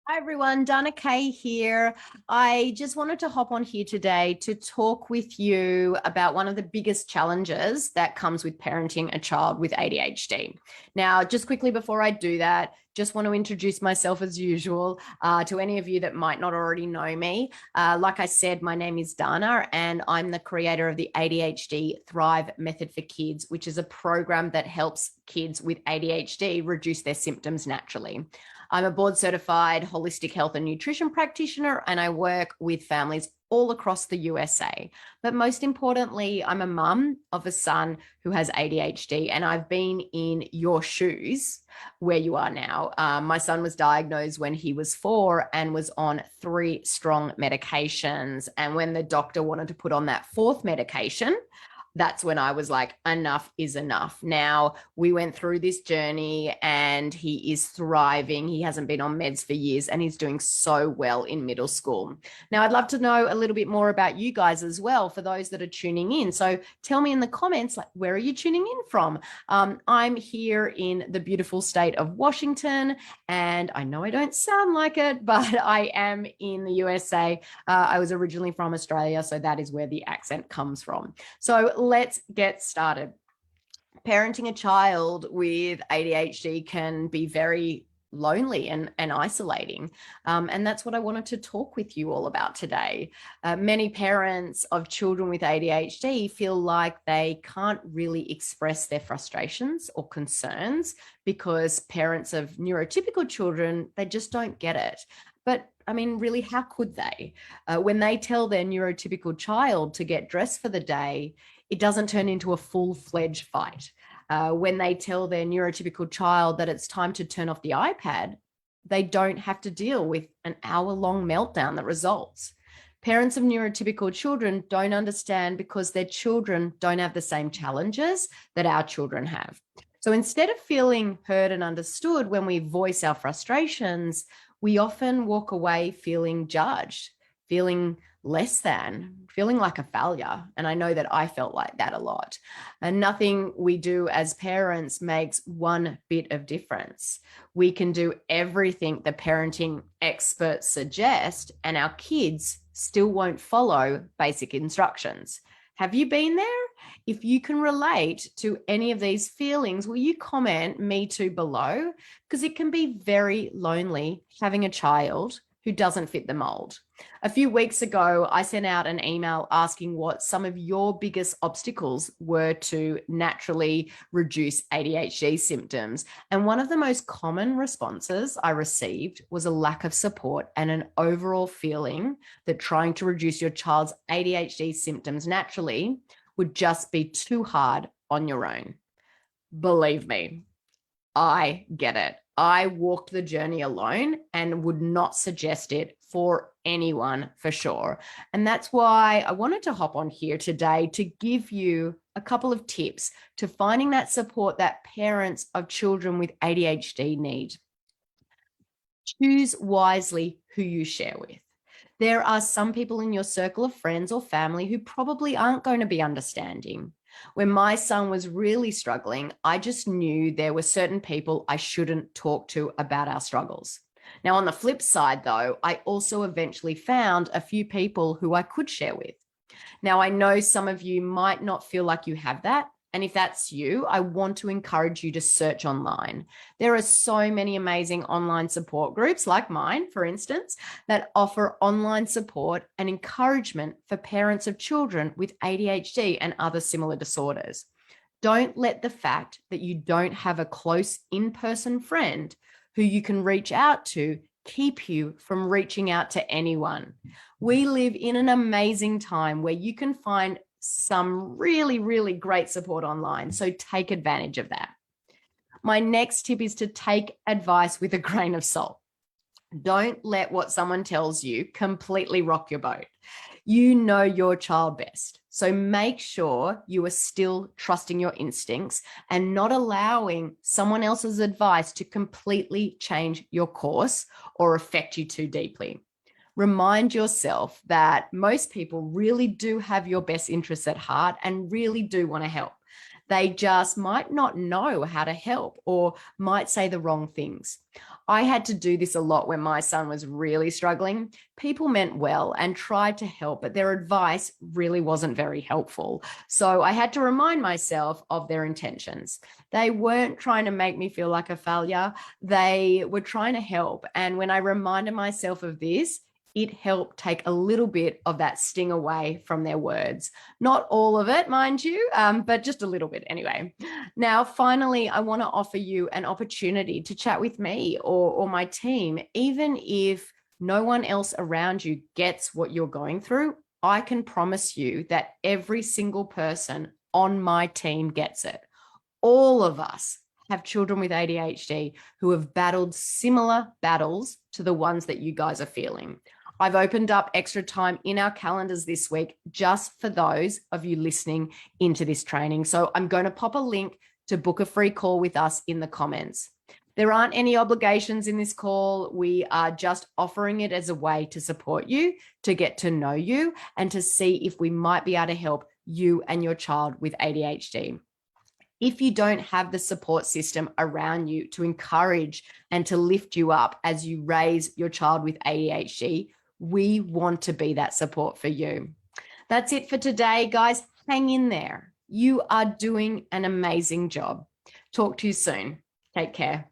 Hi everyone, Dana Kay here. I just wanted to hop on here today to talk with you about one of the biggest challenges that comes with parenting a child with ADHD. Now, just quickly before I do that, just want to introduce myself as usual to any of you that might not already know me. Like I said, my name is Dana and I'm the creator of the ADHD Thrive Method for Kids, which is a program that helps kids with ADHD reduce their symptoms naturally. I'm a board certified holistic health and nutrition practitioner, and I work with families all across the USA. But most importantly, I'm a mum of a son who has ADHD, and I've been in your shoes where you are now. My son was diagnosed when he was 4 and was on 3 strong medications. And when the doctor wanted to put on that 4th medication, that's when I was like, enough is enough. Now, we went through this journey and he is thriving. He hasn't been on meds for years and he's doing so well in middle school. Now, I'd love to know a little bit more about you guys as well for those that are tuning in. So tell me in the comments, like, where are you tuning in from? I'm here in the beautiful state of Washington, and I know I don't sound like it, but I am in the USA. I was originally from Australia, so that is where the accent comes from. So let's get started. Parenting a child with ADHD can be very lonely and isolating. And that's what I wanted to talk with you all about today. Many parents of children with ADHD feel like they can't really express their frustrations or concerns because parents of neurotypical children, they just don't get it. But I mean, really, how could they? When they tell their neurotypical child to get dressed for the day, it doesn't turn into a full-fledged fight. When they tell their neurotypical child that it's time to turn off the iPad, they don't have to deal with an hour-long meltdown that results. Parents of neurotypical children don't understand because their children don't have the same challenges that our children have. So instead of feeling heard and understood when we voice our frustrations, we often walk away feeling judged, feeling less than, feeling like a failure. And I know that I felt like that a lot. And nothing we do as parents makes one bit of difference. We can do everything the parenting experts suggest, and our kids still won't follow basic instructions. Have you been there? If you can relate to any of these feelings, will you comment "me too" below? Because it can be very lonely having a child who doesn't fit the mold. A few weeks ago, I sent out an email asking what some of your biggest obstacles were to naturally reduce ADHD symptoms. And one of the most common responses I received was a lack of support and an overall feeling that trying to reduce your child's ADHD symptoms naturally would just be too hard on your own. Believe me, I get it. I walked the journey alone and would not suggest it for anyone for sure. And that's why I wanted to hop on here today to give you a couple of tips to finding that support that parents of children with ADHD need. Choose wisely who you share with. There are some people in your circle of friends or family who probably aren't going to be understanding. When my son was really struggling, I just knew there were certain people I shouldn't talk to about our struggles. Now, on the flip side, though, I also eventually found a few people who I could share with. Now, I know some of you might not feel like you have that. And if that's you, I want to encourage you to search online. There are so many amazing online support groups like mine, for instance, that offer online support and encouragement for parents of children with ADHD and other similar disorders. Don't let the fact that you don't have a close in-person friend who you can reach out to keep you from reaching out to anyone. We live in an amazing time where you can find some really, really great support online. So take advantage of that. My next tip is to take advice with a grain of salt. Don't let what someone tells you completely rock your boat. You know your child best. So make sure you are still trusting your instincts and not allowing someone else's advice to completely change your course or affect you too deeply. Remind yourself that most people really do have your best interests at heart and really do want to help. They just might not know how to help or might say the wrong things. I had to do this a lot when my son was really struggling. People meant well and tried to help, but their advice really wasn't very helpful. So I had to remind myself of their intentions. They weren't trying to make me feel like a failure. They were trying to help. And when I reminded myself of this, it helped take a little bit of that sting away from their words. Not all of it, mind you, but just a little bit anyway. Now, finally, I want to offer you an opportunity to chat with me or my team. Even if no one else around you gets what you're going through, I can promise you that every single person on my team gets it. All of us have children with ADHD who have battled similar battles to the ones that you guys are feeling. I've opened up extra time in our calendars this week just for those of you listening into this training. So I'm going to pop a link to book a free call with us in the comments. There aren't any obligations in this call. We are just offering it as a way to support you, to get to know you, and to see if we might be able to help you and your child with ADHD. If you don't have the support system around you to encourage and to lift you up as you raise your child with ADHD, we want to be that support for you. That's it for today, guys. Hang in there. You are doing an amazing job. Talk to you soon. Take care.